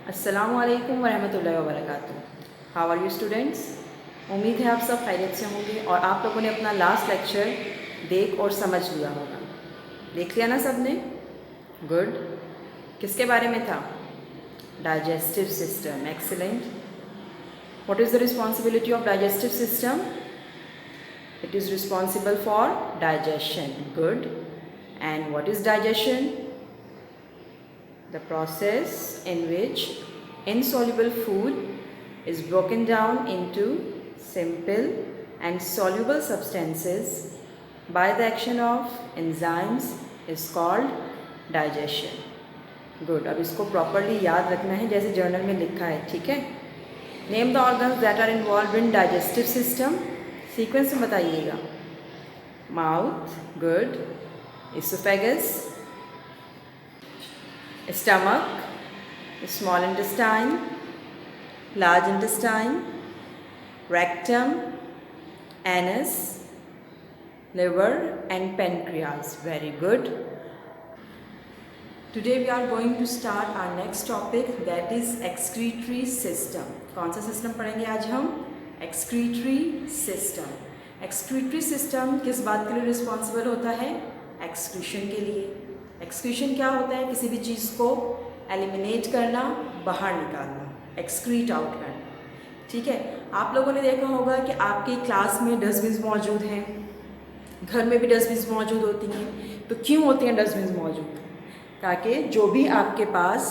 अस्सलामुअलैकुम वरहमतुल्लाहि वबरकातुहू। How are you students. उम्मीद है आप सब खैरियत से होंगे और आप लोगों ने अपना लास्ट लेक्चर देख और समझ लिया होगा। देख लिया ना सबने? गुड। किसके बारे में था? Digestive system. Excellent. What is the responsibility of digestive system? It is responsible for digestion. Good. And what is digestion? The process in which insoluble food is broken down into simple and soluble substances by the action of enzymes is called digestion. Good. अब इसको properly याद रखना है जैसे journal में लिखा है, ठीक है। Name the organs that are involve in digestive system. Sequence में बताइएगा। Mouth. Good. Oesophagus, stomach, small intestine, large intestine, rectum, anus, liver and pancreas. Very good. Today we are going to start our next topic, that is excretory system. कौन सा system पढ़ेंगे आज हम? excretory system. excretory system किस बात के लिए responsible होता है? excretion के लिए। एक्सक्रीशन क्या होता है? किसी भी चीज़ को एलिमिनेट करना, बाहर निकालना, एक्सक्रीट आउट करना, ठीक है। आप लोगों ने देखा होगा कि आपकी क्लास में डस्टबिन मौजूद हैं, घर में भी डस्टबिन मौजूद होती हैं। तो क्यों होती हैं डस्टबिन मौजूद? ताकि जो भी आपके पास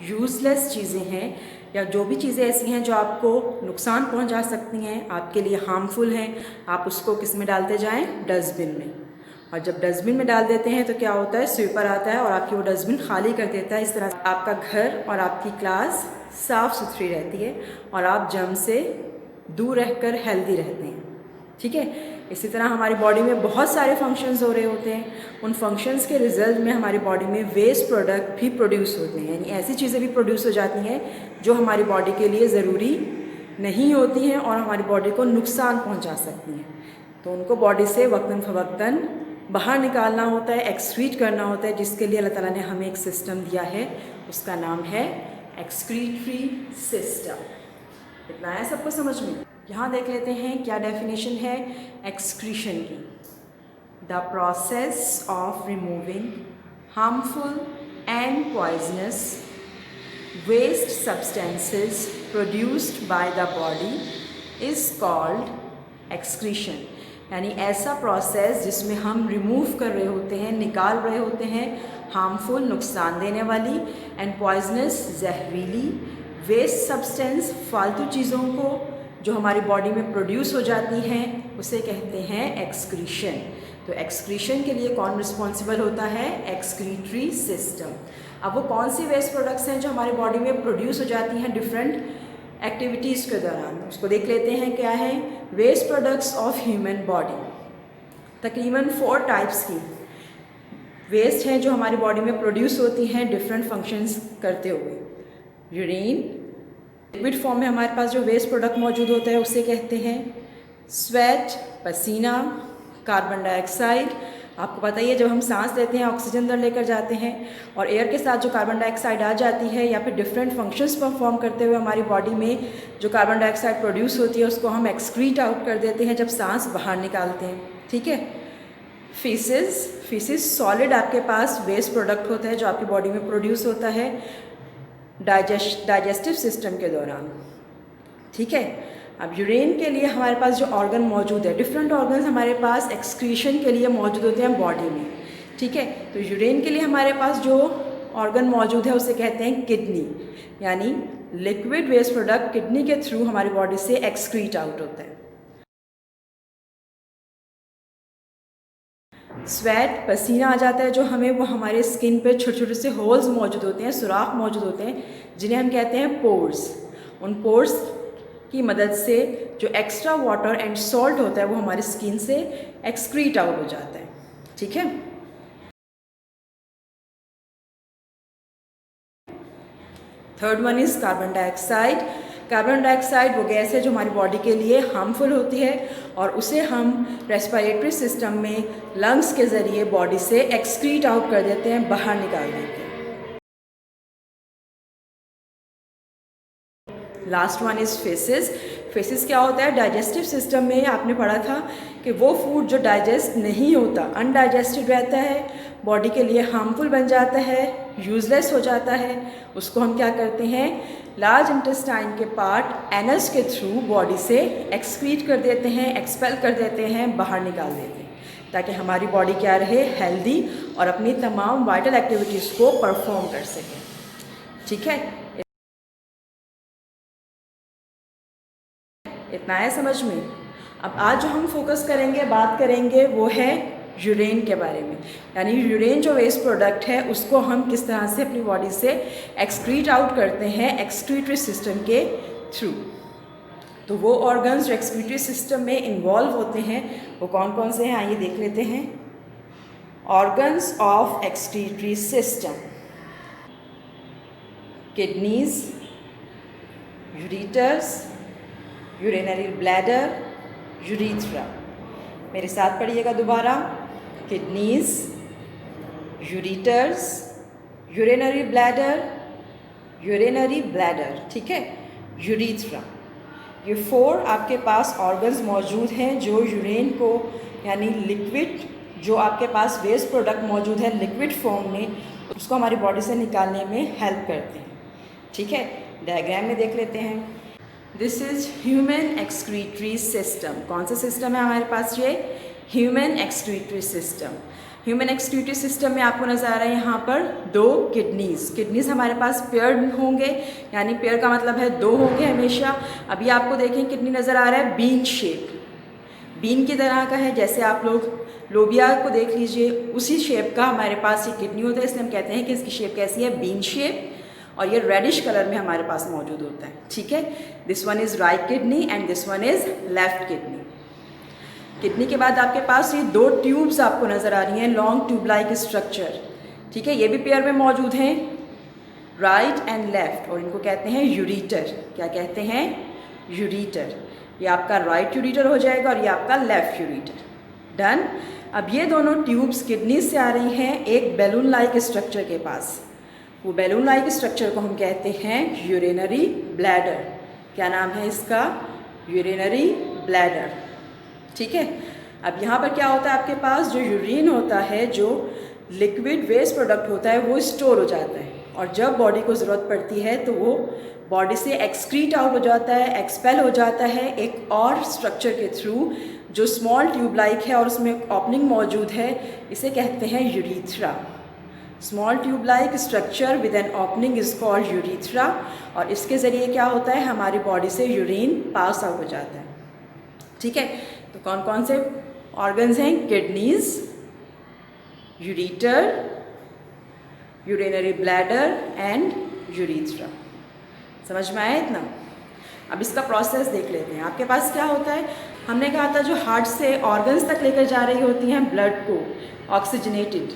यूज़लेस चीज़ें हैं या जो भी चीज़ें ऐसी हैं जो आपको नुकसान पहुंचा सकती हैं, आपके लिए हार्मफुल हैं, आप उसको किस में डालते जाएं? डस्टबिन में। और जब डस्टबिन में डाल देते हैं तो क्या होता है? स्वीपर आता है और आपकी वो डस्टबिन खाली कर देता है। इस तरह आपका घर और आपकी क्लास साफ़ सुथरी रहती है और आप जर्म से दूर रहकर हेल्दी रहते हैं, ठीक है। इसी तरह हमारी बॉडी में बहुत सारे फंक्शंस हो रहे होते हैं। उन फंक्शंस के रिजल्ट में हमारी बॉडी में वेस्ट प्रोडक्ट भी प्रोड्यूस होते हैं, यानी ऐसी चीज़ें भी प्रोड्यूस हो जाती हैं जो हमारी बॉडी के लिए ज़रूरी नहीं होती हैं और हमारी बॉडी को नुकसान पहुँचा सकती हैं। तो उनको बॉडी से वक्तन फ़वक्तन बाहर निकालना होता है, एक्सक्रीट करना होता है, जिसके लिए अल्लाह ताला ने हमें एक सिस्टम दिया है, उसका नाम है एक्सक्रीटरी सिस्टम। इतना है सबको समझ में? यहाँ देख लेते हैं क्या डेफिनेशन है एक्सक्रीशन की। The process of removing harmful and poisonous waste substances produced by the body is called excretion. यानी ऐसा प्रोसेस जिसमें हम रिमूव कर रहे होते हैं, निकाल रहे होते हैं हार्मफुल, नुकसान देने वाली एंड पॉइजनस, जहरीली वेस्ट सब्सटेंस, फालतू चीज़ों को जो हमारी बॉडी में प्रोड्यूस हो जाती हैं, उसे कहते हैं एक्सक्रीशन। तो एक्सक्रीशन के लिए कौन रिस्पॉन्सिबल होता है? Excretory system. अब वो कौन सी वेस्ट प्रोडक्ट्स हैं जो हमारी बॉडी में प्रोड्यूस हो जाती हैं डिफरेंट एक्टिविटीज़ के दौरान, उसको देख लेते हैं क्या है। Waste products of human body, तकरीबन 4 टाइप्स की वेस्ट हैं जो हमारी बॉडी में प्रोड्यूस होती हैं डिफरेंट फंक्शंस करते हुए। यूरिन, लिक्विड फॉर्म में हमारे पास जो वेस्ट प्रोडक्ट मौजूद होता है उसे कहते हैं स्वेट, पसीना, कार्बन डाइऑक्साइड। आपको पता ही है जब हम सांस लेते हैं ऑक्सीजन अंदर लेकर जाते हैं और एयर के साथ जो कार्बन डाइऑक्साइड आ जाती है या फिर डिफरेंट फंक्शंस परफॉर्म करते हुए हमारी बॉडी में जो कार्बन डाइऑक्साइड प्रोड्यूस होती है उसको हम एक्सक्रीट आउट कर देते हैं जब सांस बाहर निकालते हैं, ठीक है। फीसिस सॉलिड आपके पास वेस्ट प्रोडक्ट होता है जो आपकी बॉडी में प्रोड्यूस होता है डाइजेस्टिव सिस्टम के दौरान, ठीक है। अब यूरिन के लिए हमारे पास जो ऑर्गन मौजूद है, डिफरेंट ऑर्गन्स हमारे पास एक्सक्रीशन के लिए मौजूद होते हैं बॉडी में, ठीक है। तो यूरिन के लिए हमारे पास जो ऑर्गन मौजूद है उसे कहते हैं किडनी, यानी लिक्विड वेस्ट प्रोडक्ट किडनी के थ्रू हमारी बॉडी से एक्सक्रीट आउट होता है। स्वेट, पसीना आ जाता है जो हमें, वो हमारे स्किन पे छोटे छोटे से होल्स मौजूद होते हैं, सुराख मौजूद होते हैं जिन्हें हम कहते हैं पोर्स। उन पोर्स की मदद से जो एक्स्ट्रा वाटर एंड सॉल्ट होता है वो हमारी स्किन से एक्सक्रीट आउट हो जाता है, ठीक है। Third one is carbon dioxide. Carbon dioxide वो गैस है जो हमारी बॉडी के लिए हार्मफुल होती है और उसे हम रेस्पिरेटरी सिस्टम में लंग्स के ज़रिए बॉडी से एक्सक्रीट आउट कर देते हैं, बाहर निकाल देते हैं। Last one is faces. Faces क्या होता है? डाइजेस्टिव सिस्टम में आपने पढ़ा था कि वो फूड जो डाइजेस्ट नहीं होता, अनडाइजेस्टेड रहता है, बॉडी के लिए हार्मफुल बन जाता है, यूजलेस हो जाता है, उसको हम क्या करते हैं, लार्ज इंटेस्टाइन के पार्ट एनस के थ्रू बॉडी से एक्सक्रीट कर देते हैं, एक्सपेल कर देते हैं, बाहर निकाल देते हैं, ताकि हमारी बॉडी क्या रहे, हेल्दी और अपनी तमाम वाइटल एक्टिविटीज़ को परफॉर्म कर सके। ठीक है, इतना है समझ में। अब आज जो हम फोकस करेंगे, बात करेंगे, वो है यूरेन के बारे में। यानी यूरेन जो वेस्ट प्रोडक्ट है उसको हम किस तरह से अपनी बॉडी से एक्सक्रीट आउट करते हैं एक्सक्रीटरी सिस्टम के थ्रू। तो वो ऑर्गन्स जो एक्सक्रीटरी सिस्टम में इन्वॉल्व होते हैं वो कौन कौन से हैं, आइए देख लेते हैं। Organs of excretory system: kidneys, ureters, urinary bladder, urethra. मेरे साथ पढ़िएगा दोबारा। किडनीज, यूरेटर्स, यूरिनरी ब्लैडर, ठीक है, यूरेथ्रा। ये 4 आपके पास ऑर्गन्स मौजूद हैं जो यूरेन को, यानी लिक्विड जो आपके पास वेस्ट प्रोडक्ट मौजूद है लिक्विड फॉर्म में, उसको हमारी बॉडी से निकालने में हेल्प करते हैं। ठीक है, डायग्राम में देख लेते हैं। This is human excretory system. कौन सा सिस्टम है हमारे पास? ये human excretory system. Human excretory system में आपको नज़र आ रहा है यहाँ पर 2 किडनीज। किडनीज हमारे पास पेयर्ड होंगे, यानी पेयर का मतलब है 2 होंगे हमेशा। अभी आपको देखें किडनी नज़र आ रहा है बीन शेप, बीन की तरह का है। जैसे आप लोग लोबिया को देख लीजिए, उसी शेप का हमारे पास ये किडनी होता है, इसलिए हम कहते हैं कि इसकी शेप कैसी है, बीन शेप, और ये रेडिश कलर में हमारे पास मौजूद होता है। ठीक है, this one is right kidney and this one is left kidney. Kidney के बाद आपके पास ये 2 ट्यूब्स आपको नज़र आ रही हैं, लॉन्ग ट्यूब लाइक स्ट्रक्चर। ठीक है, ये भी पेयर में मौजूद हैं, राइट एंड लेफ्ट, और इनको कहते हैं यूरेटर। क्या कहते हैं? यूरेटर। ये आपका राइट यूरेटर हो जाएगा और ये आपका लेफ्ट यूरेटर। डन। अब ये दोनों ट्यूब्स किडनी से आ रही हैं एक बैलून लाइक स्ट्रक्चर के पास। वो बैलून लाइक स्ट्रक्चर को हम कहते हैं यूरिनरी ब्लैडर। क्या नाम है इसका? Urinary bladder. ठीक है, अब यहाँ पर क्या होता है, आपके पास जो यूरिन होता है, जो लिक्विड वेस्ट प्रोडक्ट होता है, वो स्टोर हो जाता है, और जब बॉडी को ज़रूरत पड़ती है तो वो बॉडी से एक्सक्रीट आउट हो जाता है, एक्सपेल हो जाता है एक और स्ट्रक्चर के थ्रू जो स्मॉल ट्यूब लाइक है और उसमें ओपनिंग मौजूद है। इसे कहते हैं urethra. Small tube like structure with an opening is called urethra, और इसके ज़रिए क्या होता है, हमारी बॉडी से यूरिन पास आउट हो जाता है। ठीक है, तो कौन कौन से ऑर्गन्स हैं? Kidneys, ureter, urinary bladder and urethra. समझ में आया इतना? अब इसका प्रोसेस देख लेते हैं। आपके पास क्या होता है, हमने कहा था जो हार्ट से ऑर्गन्स तक लेकर जा रही होती हैं ब्लड को ऑक्सीजनेटेड,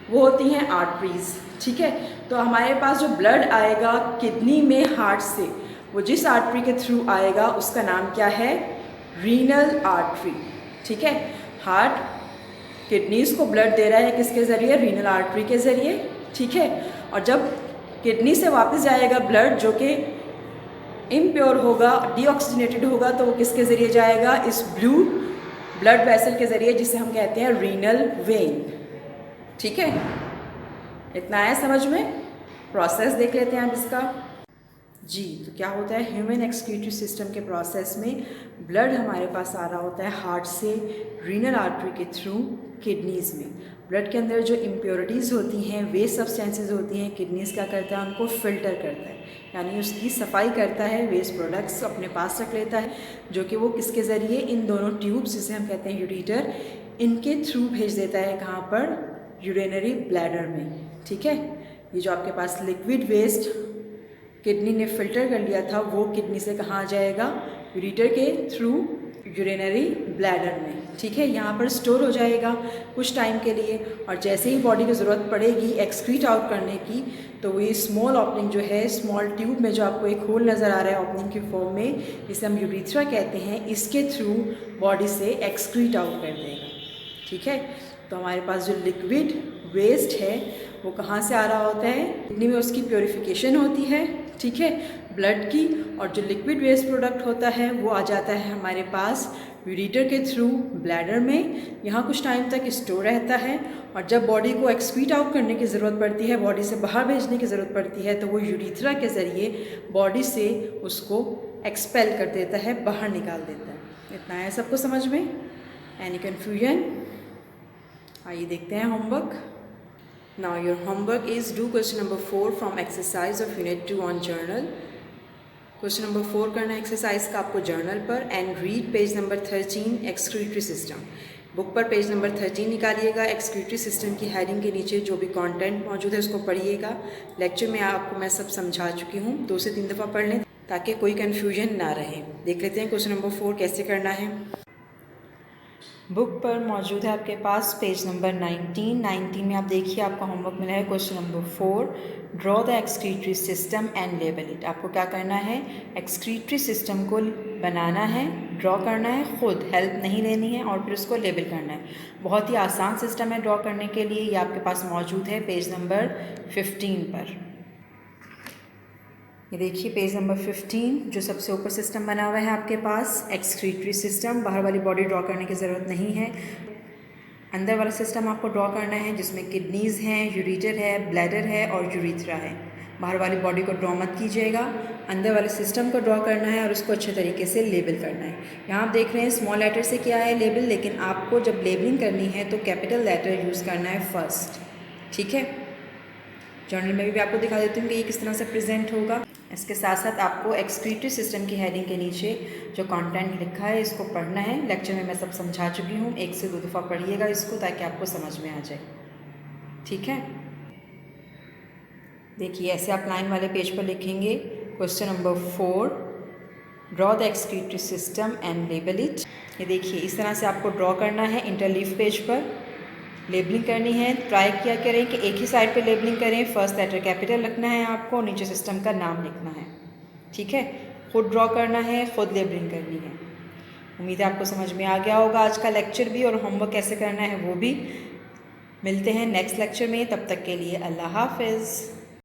वो होती हैं आर्टरीज। ठीक है, तो हमारे पास जो ब्लड आएगा किडनी में हार्ट से, वो जिस आर्टरी के थ्रू आएगा उसका नाम क्या है? Renal artery. ठीक है, हार्ट किडनीज को ब्लड दे रहा है किसके ज़रिए? रीनल आर्टरी के ज़रिए। ठीक है, और जब किडनी से वापस जाएगा ब्लड जो कि इम्प्योर होगा, डीऑक्सीजनेटेड होगा, तो वो किसके ज़रिए जाएगा? इस ब्लू ब्लड वेसल के ज़रिए, जिसे हम कहते हैं रीनल वेन। ठीक है, इतना है समझ में? प्रोसेस देख लेते हैं आप इसका। जी, तो क्या होता है, ह्यूमन एक्सक्रीटरी सिस्टम के प्रोसेस में ब्लड हमारे पास आ रहा होता है हार्ट से रीनल आर्टरी के थ्रू किडनीज़ में। ब्लड के अंदर जो इम्प्योरिटीज़ होती हैं, वेस्ट सब्सटेंसेस होती हैं, किडनीज़ क्या करता है, उनको फ़िल्टर करता है, यानी उसकी सफाई करता है, वेस्ट प्रोडक्ट्स अपने पास रख लेता है, जो कि वो किसके ज़रिए, इन दोनों ट्यूब्स जिसे हम कहते हैं यूरेटर, इनके थ्रू भेज देता है। कहाँ पर? यूरिनरी ब्लैडर में। ठीक है, ये जो आपके पास लिक्विड वेस्ट किडनी ने फिल्टर कर लिया था, वो किडनी से कहाँ जाएगा? यूरेटर के थ्रू यूरिनरी ब्लैडर में। ठीक है, यहाँ पर स्टोर हो जाएगा कुछ टाइम के लिए, और जैसे ही बॉडी को ज़रूरत पड़ेगी एक्सक्रीट आउट करने की, तो वो ये स्मॉल ओपनिंग जो है, स्मॉल ट्यूब में जो आपको एक होल नज़र आ रहा है ओपनिंग की फॉर्म में, जिसे हम यूरेथ्रा कहते हैं, इसके थ्रू बॉडी से एक्सक्रीट आउट कर देगा। ठीक है, तो हमारे पास जो लिक्विड वेस्ट है वो कहाँ से आ रहा होता है? किडनी में उसकी प्योरीफिकेशन होती है। ठीक है, ब्लड की, और जो लिक्विड वेस्ट प्रोडक्ट होता है वो आ जाता है हमारे पास यूरेटर के थ्रू ब्लैडर में, यहाँ कुछ टाइम तक स्टोर रहता है, और जब बॉडी को एक्सक्रीट आउट करने की ज़रूरत पड़ती है, बॉडी से बाहर भेजने की ज़रूरत पड़ती है, तो वो यूरेथ्रा के ज़रिए बॉडी से उसको एक्सपेल कर देता है, बाहर निकाल देता है। इतना है सबको समझ में? Any confusion? आइए देखते हैं homework. Now your homework is do question number 4 from exercise of unit 2 on journal. Question number 4 करना है एक्सरसाइज का आपको जर्नल पर, and read page number 13 excretory system. Book पर पेज नंबर 13 निकालिएगा, एक्सक्रीटरी सिस्टम की हेडिंग के नीचे जो भी कंटेंट मौजूद है उसको पढ़िएगा। लेक्चर में आपको मैं सब समझा चुकी हूँ, 2 से 3 दफ़ा पढ़ लें ताकि कोई कन्फ्यूजन ना रहे। देख लेते हैं क्वेश्चन नंबर 4 कैसे करना है। बुक पर मौजूद है आपके पास पेज नंबर 19 में आप देखिए आपका होमवर्क मिला है question number 4, draw the excretory system and label it. आपको क्या करना है, एक्सक्रीटरी सिस्टम को बनाना है, ड्रॉ करना है, खुद हेल्प नहीं लेनी है, और फिर उसको लेबल करना है। बहुत ही आसान सिस्टम है ड्रॉ करने के लिए, ये आपके पास मौजूद है पेज नंबर 15 पर। ये देखिए पेज नंबर 15, जो सबसे ऊपर सिस्टम बना हुआ है आपके पास एक्सक्रीटरी सिस्टम। बाहर वाली बॉडी ड्रॉ करने की ज़रूरत नहीं है, अंदर वाला सिस्टम आपको ड्रॉ करना है जिसमें किडनीज़ हैं, यूरेटर है, ब्लैडर है और यूरेथ्रा है। बाहर वाली बॉडी को ड्रॉ मत कीजिएगा, अंदर वाले सिस्टम को ड्रॉ करना है और उसको अच्छे तरीके से लेबल करना है। यहाँ आप देख रहे हैं स्मॉल लेटर से किया है लेबल, लेकिन आपको जब लेबलिंग करनी है तो कैपिटल लेटर यूज़ करना है फर्स्ट। ठीक है, जर्नल में भी आपको दिखा देती हूँ कि ये किस तरह से प्रेजेंट होगा। इसके साथ साथ आपको एक्सक्रीटरी सिस्टम की हेडिंग के नीचे जो कंटेंट लिखा है इसको पढ़ना है। लेक्चर में मैं सब समझा चुकी हूँ, 1 से 2 दफ़ा पढ़िएगा इसको ताकि आपको समझ में आ जाए। ठीक है, देखिए ऐसे आप लाइन वाले पेज पर लिखेंगे question number 4, draw the excretory system and label it. ये देखिए इस तरह से आपको ड्रॉ करना है इंटरलीफ पेज पर, लेबलिंग करनी है। ट्राई किया करें कि एक ही साइड पे लेबलिंग करें, फर्स्ट लेटर कैपिटल रखना है आपको, नीचे सिस्टम का नाम लिखना है। ठीक है, खुद ड्रॉ करना है, खुद लेबलिंग करनी है। उम्मीद है आपको समझ में आ गया होगा आज का लेक्चर भी, और होमवर्क कैसे करना है वो भी। मिलते हैं नेक्स्ट लेक्चर में, तब तक के लिए अल्लाह हाफिज़।